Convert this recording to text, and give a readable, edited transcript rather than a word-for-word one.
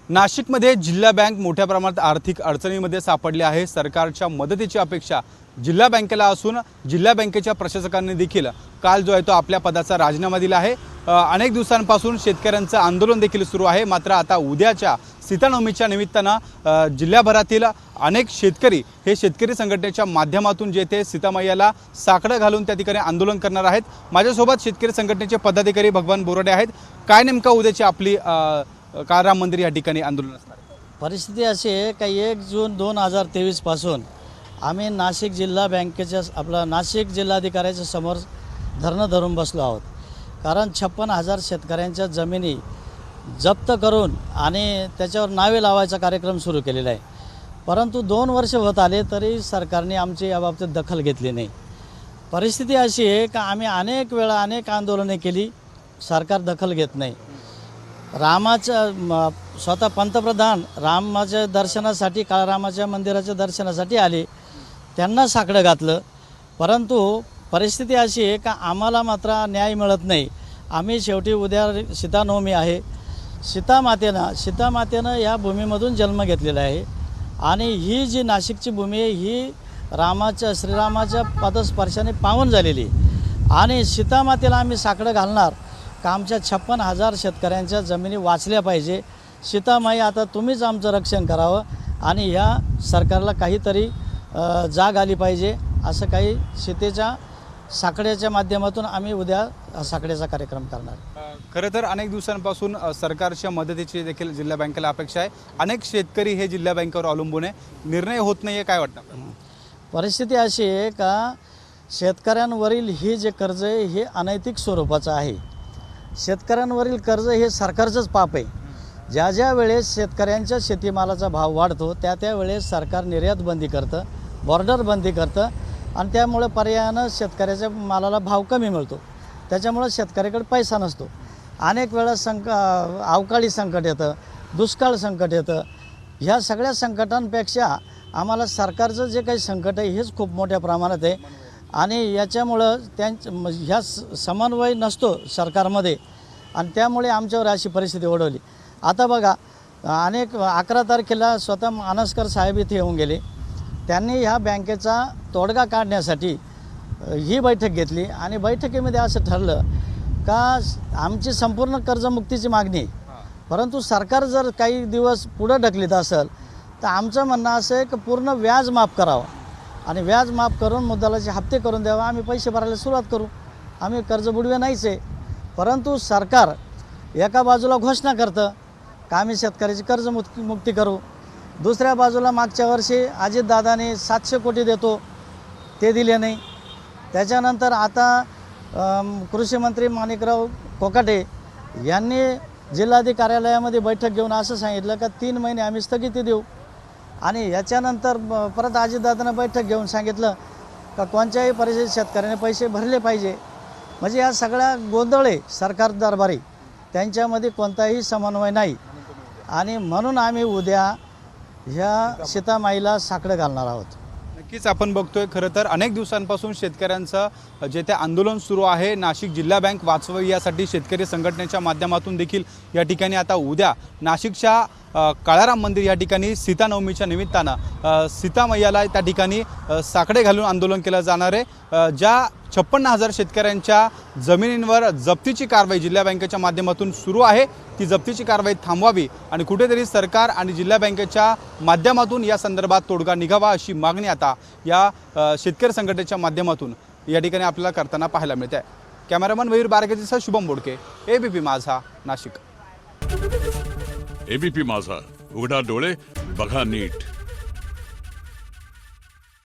नाशिकमध्ये जिल्हा बँक मोठ्या प्रमाणात आर्थिक अडचणीमध्ये सापडली आहे। सरकारच्या मदतीची अपेक्षा जिल्हा बँकेला असून जिल्हा बँकेच्या प्रशासकांनी देखील काल जो आहे तो आपल्या पदाचा राजीनामा दिला आहे। अनेक दिवसांपासून शेतकऱ्यांचं आंदोलन देखील सुरू आहे। मात्र आता उद्याच्या सीतानवमीच्या निमित्तानं जिल्ह्याभरातील अनेक शेतकरी हे शेतकरी संघटनेच्या माध्यमातून जे ते सीतामैयाला साकडं घालून त्या ठिकाणी आंदोलन करणार आहेत। माझ्यासोबत शेतकरी संघटनेचे पदाधिकारी भगवान बोराडे आहेत। काय नेमका उद्याची आपली राम मंदिर या ठिकाणी आंदोलन असणार आहे? परिस्थिती अशी आहे की 1 जून 2023 पासून आम्ही नाशिक जिल्हा बँकेच्या नाशिक जिल्हाधिकाऱ्याच्या समोर धरणं धरून बसलो आहोत। कारण 56,000 शेतकऱ्यांच्या जमिनी जप्त करून आणि त्याच्यावर नावे लावायचा कार्यक्रम सुरू केलेला आहे। परंतु 2 वर्ष होत आले तरी सरकारने आमची याबाबतीत दखल घेतली नाही। परिस्थिती अशी आहे की आम्ही अनेक वेळा अनेक आंदोलने केली, सरकार दखल घेत नाही। रामाच्या स्वतः पंतप्रधान रामाच्या दर्शनासाठी काळरामाच्या मंदिराच्या दर्शनासाठी आले, त्यांना साकडं घातलं। परंतु परिस्थिती अशी आहे का आम्हाला मात्र न्याय मिळत नाही। आम्ही शेवटी उद्या सीतानवमी आहे, सीतामातेनं या भूमीमधून जन्म घेतलेला आहे आणि ही जी नाशिकची भूमी आहे ही श्रीरामाच्या पदस्पर्शाने पावन झालेली आणि सीतामातेला आम्ही साकडं घालणार का आमच्या 56,000 शेतकऱ्यांच्या जमिनी वाचल्या पाहिजे। सीतामाई आता तुम्हीच आमचं रक्षण करावं आणि ह्या सरकारला काहीतरी जाग आली पाहिजे, असं काही सीतेच्या साकड्याच्या माध्यमातून आम्ही उद्या साकड्याचा कार्यक्रम करणार। खरं तर अनेक दिवसांपासून सरकारच्या मदतीची देखील जिल्हा बँकेला अपेक्षा आहे। अनेक शेतकरी हे जिल्हा बँकेवर अवलंबून आहे, निर्णय होत नाही आहे, काय वाटतं? परिस्थिती अशी आहे का शेतकऱ्यांवरील हे जे कर्ज आहे हे अनैतिक स्वरूपाचं आहे। शेतकऱ्यांवरील कर्ज हे सरकारचंच पाप आहे। ज्या ज्या वेळेस शेतकऱ्यांच्या शेतीमालाचा भाव वाढतो त्या वेळेस सरकार निर्यात बंदी करतं, बॉर्डर बंदी करतं आणि त्यामुळे पर्यायानं शेतकऱ्याच्या मालाला भाव कमी मिळतो, त्याच्यामुळे शेतकऱ्याकडे पैसा नसतो। अनेक वेळा अवकाळी संकट येतं, दुष्काळ संकट येतं। ह्या सगळ्या संकटांपेक्षा आम्हाला सरकारचं जे काही संकट आहे हेच खूप मोठ्या प्रमाणात आहे आणि याच्यामुळं ह्या समन्वय नसतो सरकारमध्ये आणि त्यामुळे आमच्यावर अशी परिस्थिती ओढवली। आता बघा, 11 तारखेला स्वतः मानसकर साहेब इथे येऊन गेले, त्यांनी ह्या बँकेचा तोडगा काढण्यासाठी ही बैठक घेतली आणि बैठकीमध्ये असं ठरलं का आमची संपूर्ण कर्जमुक्तीची मागणी आहे, परंतु सरकार जर काही दिवस पुढं ढकलीत असेल तर आमचं म्हणणं असं आहे की पूर्ण व्याज माफ करावं आणि व्याज माफ करून मुद्दलाचे हप्ते करून द्यावा, आम्ही पैसे भरायला सुरुवात करू, आम्ही कर्ज बुडवे नाहीच आहे। परंतु सरकार एका बाजूला घोषणा करतं का आम्ही शेतकऱ्याची कर्जमुक्ती करू, दुसऱ्या बाजूला मागच्या वर्षी अजितदादाने 700 कोटी देतो ते दिले नाही। त्याच्यानंतर आता कृषी मंत्री माणिकराव कोकाटे यांनी जिल्हाधिकारी कार्यालयामध्ये बैठक घेऊन असं सांगितलं का 3 महिने आम्ही स्थगिती देऊ आणि याच्यानंतर परत अजितदादानं बैठक घेऊन सांगितलं का कोणत्याही परिस्थितीत शेतकऱ्याने पैसे भरले पाहिजे। म्हणजे या सगळ्या गोंधळ आहे सरकार दरबारी, त्यांच्यामध्ये कोणताही समन्वय नाही आणि म्हणून आम्ही उद्या ह्या सीतामाईला साकडं घालणार आहोत। नक्कीच आपण बघतोय खरं तर अनेक दिवसांपासून शेतकऱ्यांचं जे ते आंदोलन सुरू आहे। नाशिक जिल्हा बँक वाचवावी यासाठी शेतकरी संघटनेच्या माध्यमातून देखील या ठिकाणी आता उद्या नाशिकच्या काळाराम मंदिर या ठिकाणी सीतानवमीच्या निमित्तानं सीतामैयाला त्या ठिकाणी साकडे घालून आंदोलन केलं जाणार आहे। ज्या 56,000 शेतकऱ्यांच्या जमिनींवर जप्तीची कारवाई जिल्हा बँकेच्या माध्यमातून सुरू आहे, ती जप्तीची कारवाई थांबवावी आणि कुठेतरी सरकार आणि जिल्हा बँकेच्या माध्यमातून या संदर्भात तोडगा निघावा अशी मागणी आता या शेतकरी संघटनेच्या माध्यमातून या ठिकाणी आपल्याला करताना पाहायला मिळते आहे। कॅमेरामन मयूर बारगेसह शुभम बोडके, एबीपी माझा, नाशिक। एबीपी माझा, उघडा डोळे बघा नीट।